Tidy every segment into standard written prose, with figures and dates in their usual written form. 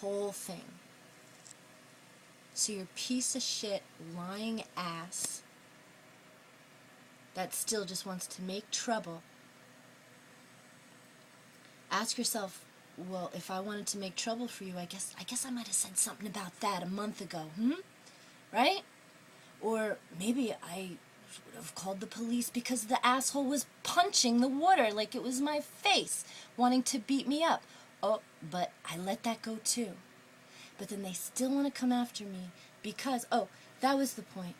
whole thing. So your piece of shit, lying ass that still just wants to make trouble, ask yourself, well, if I wanted to make trouble for you, I guess I might have said something about that a month ago, right? Or maybe I would have called the police because the asshole was punching the water like it was my face, wanting to beat me up. Oh, but I let that go too. But then they still want to come after me because, that was the point.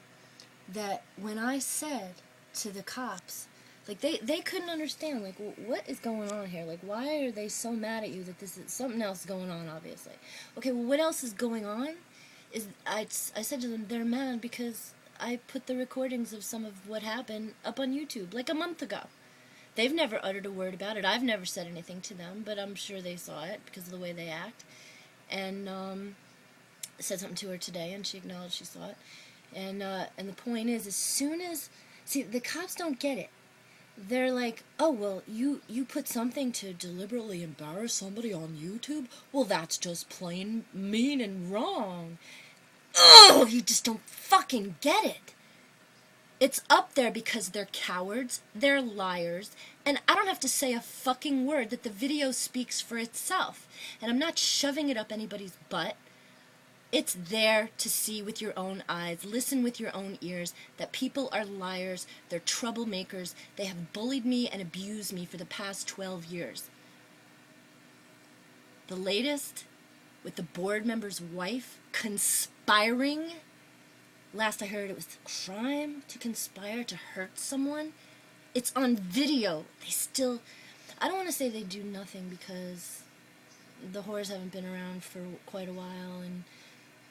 That when I said to the cops, like, they couldn't understand, like, what is going on here? Like, why are they so mad at you that this is something else going on, obviously? Okay, well, what else is going on is, I said to them, they're mad because I put the recordings of some of what happened up on YouTube, like a month ago. They've never uttered a word about it. I've never said anything to them, but I'm sure they saw it because of the way they act. And, said something to her today, and she acknowledged she saw it. And the point is, as soon as... See, the cops don't get it. They're like, oh, well, you put something to deliberately embarrass somebody on YouTube? Well, that's just plain mean and wrong. Oh, you just don't fucking get it. It's up there because they're cowards, they're liars, and I don't have to say a fucking word that the video speaks for itself. And I'm not shoving it up anybody's butt. It's there to see with your own eyes, listen with your own ears, that people are liars, they're troublemakers, they have bullied me and abused me for the past 12 years. The latest, with the board member's wife conspiring. Last I heard it was a crime to conspire to hurt someone. It's on video. They still... I don't want to say they do nothing because the whores haven't been around for quite a while and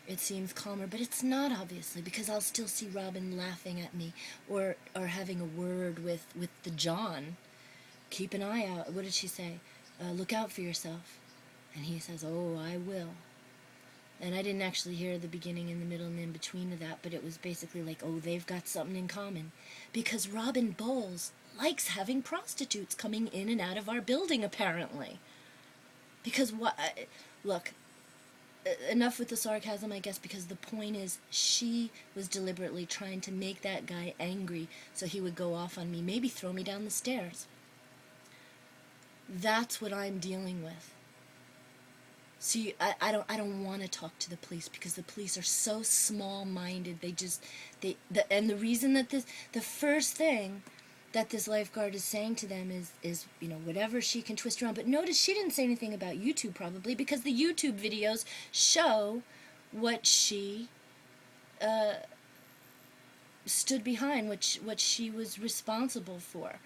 it seems calmer, but it's not, obviously, because I'll still see Robin laughing at me or having a word with the John. Keep an eye out. What did she say? Look out for yourself. And he says, oh, I will. And I didn't actually hear the beginning and the middle and in between of that, but it was basically like, oh, they've got something in common. Because Robin Bowles likes having prostitutes coming in and out of our building, apparently. Because what... look, enough with the sarcasm, I guess, because the point is she was deliberately trying to make that guy angry so he would go off on me, maybe throw me down the stairs. That's what I'm dealing with. See, I don't want to talk to the police because the police are so small-minded. And the reason that the first thing that this lifeguard is saying to them is whatever she can twist around. But notice she didn't say anything about YouTube, probably, because the YouTube videos show what she stood behind, what she was responsible for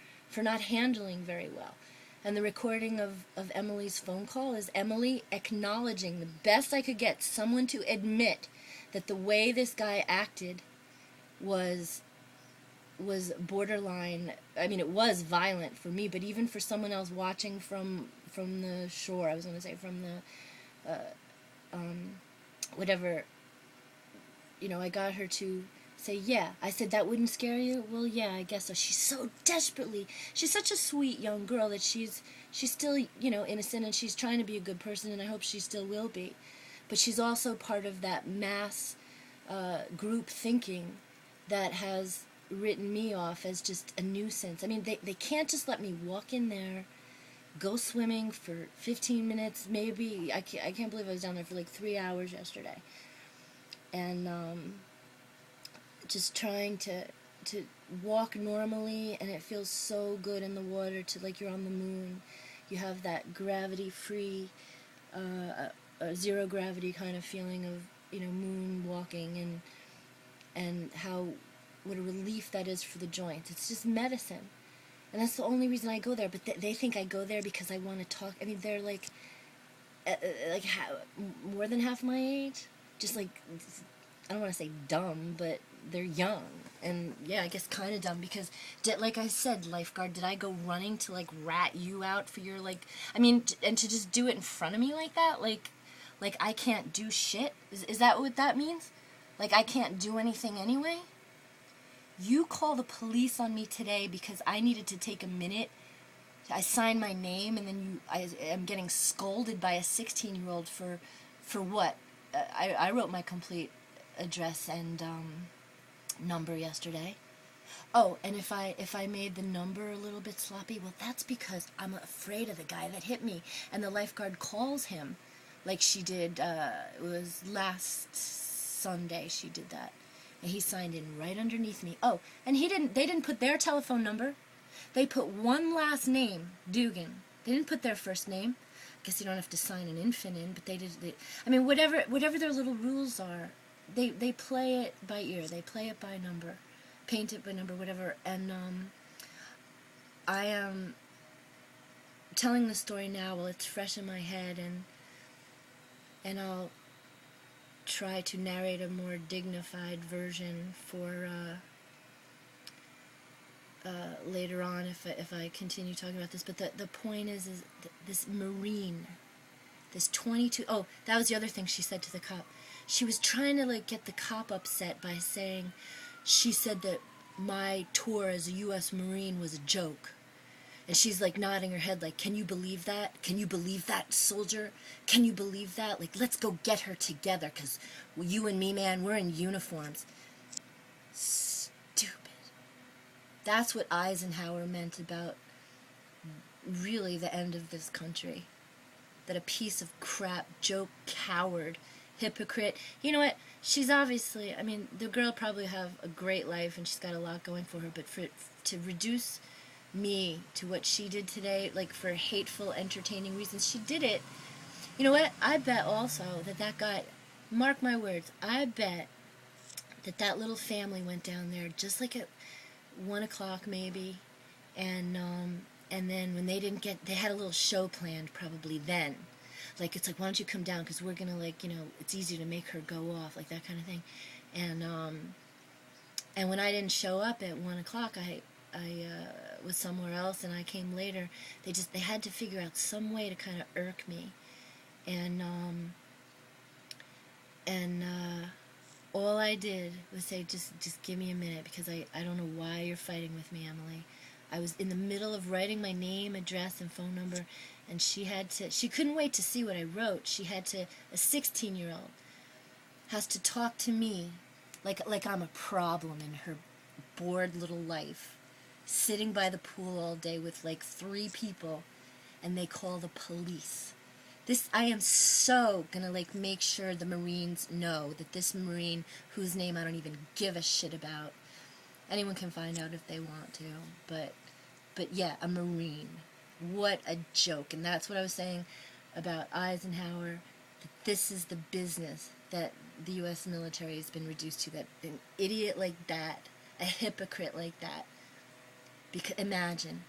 not handling very well. And the recording of Emily's phone call is Emily acknowledging, the best I could get, someone to admit that the way this guy acted was borderline. I mean, it was violent for me, but even for someone else watching from the shore, I was going to say from the whatever, I got her to say, yeah. I said, that wouldn't scare you? Well, yeah, I guess so. She's such a sweet young girl that she's still, innocent, and she's trying to be a good person, and I hope she still will be. But she's also part of that mass group thinking that has written me off as just a nuisance. I mean, they can't just let me walk in there, go swimming for 15 minutes, maybe. I can't believe I was down there for like 3 hours yesterday. And, just trying to walk normally, and it feels so good in the water, to like you're on the moon. You have that gravity-free, zero gravity kind of feeling of, moon walking, and what a relief that is for the joints. It's just medicine. And that's the only reason I go there, but they think I go there because I want to talk. I mean, they're like more than half my age. Just like, I don't want to say dumb, but they're young. And yeah, I guess kind of dumb because, like I said, lifeguard, did I go running to like rat you out for your and to just do it in front of me like that? Like I can't do shit? Is that what that means? Like I can't do anything anyway? You call the police on me today because I needed to take a minute. I signed my name, and then I am getting scolded by a 16-year-old for For what? I wrote my complete address and number yesterday. Oh, and if I made the number a little bit sloppy, well, that's because I'm afraid of the guy that hit me, and the lifeguard calls him, like she did. It was last Sunday she did that, and he signed in right underneath me. Oh, and he didn't. They didn't put their telephone number. They put one last name, Dugan. They didn't put their first name. I guess you don't have to sign an infant in, but they did. I mean, whatever their little rules are, they play it by ear. They play it by number, paint it by number, whatever. And I am telling the story now while it's fresh in my head, and I'll try to narrate a more dignified version for later on if I continue talking about this. But the point is this Marine, this 22. Oh, that was the other thing she said to the cop. She was trying to like get the cop upset by saying, she said that my tour as a U.S. Marine was a joke. And she's like nodding her head like, can you believe that? Can you believe that, soldier? Can you believe that? Like, let's go get her together, because you and me, man, we're in uniforms. Stupid. That's what Eisenhower meant about really the end of this country. That a piece of crap, joke, coward, hypocrite. You know what? She's obviously, I mean, the girl probably have a great life and she's got a lot going for her, but to reduce me to what she did today, like for hateful, entertaining reasons, she did it. You know what? I bet also that guy, mark my words, I bet that little family went down there just like at 1 o'clock maybe, and then when they didn't get, they had a little show planned probably then. Like, it's like, why don't you come down, because we're going to, like, you know, it's easier to make her go off, like that kind of thing. And when I didn't show up at 1 o'clock, I was somewhere else, and I came later. They had to figure out some way to kind of irk me. And all I did was say, just give me a minute, because I don't know why you're fighting with me, Emily. I was in the middle of writing my name, address, and phone number, and she couldn't wait to see what I wrote. A 16-year-old has to talk to me like I'm a problem in her bored little life, sitting by the pool all day with like 3 people, and they call the police. I am so gonna like make sure the Marines know that this Marine, whose name I don't even give a shit about, anyone can find out if they want to, but yeah, a Marine. What a joke. And that's what I was saying about Eisenhower, that this is the business that the U.S. military has been reduced to, that an idiot like that, a hypocrite like that, because imagine,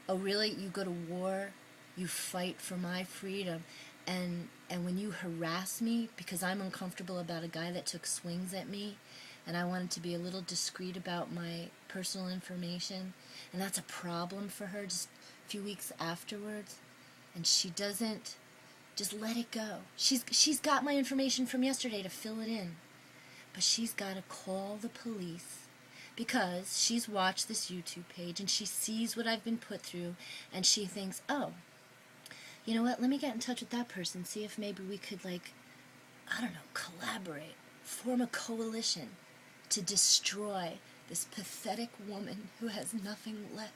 oh really, you go to war, you fight for my freedom, and when you harass me because I'm uncomfortable about a guy that took swings at me, and I wanted to be a little discreet about my personal information, and that's a problem for her just a few weeks afterwards, and she doesn't just let it go. She's got my information from yesterday to fill it in, but she's got to call the police because she's watched this YouTube page and she sees what I've been put through, and she thinks, oh, you know what, let me get in touch with that person, see if maybe we could, like, I don't know, collaborate, form a coalition to destroy this pathetic woman who has nothing left.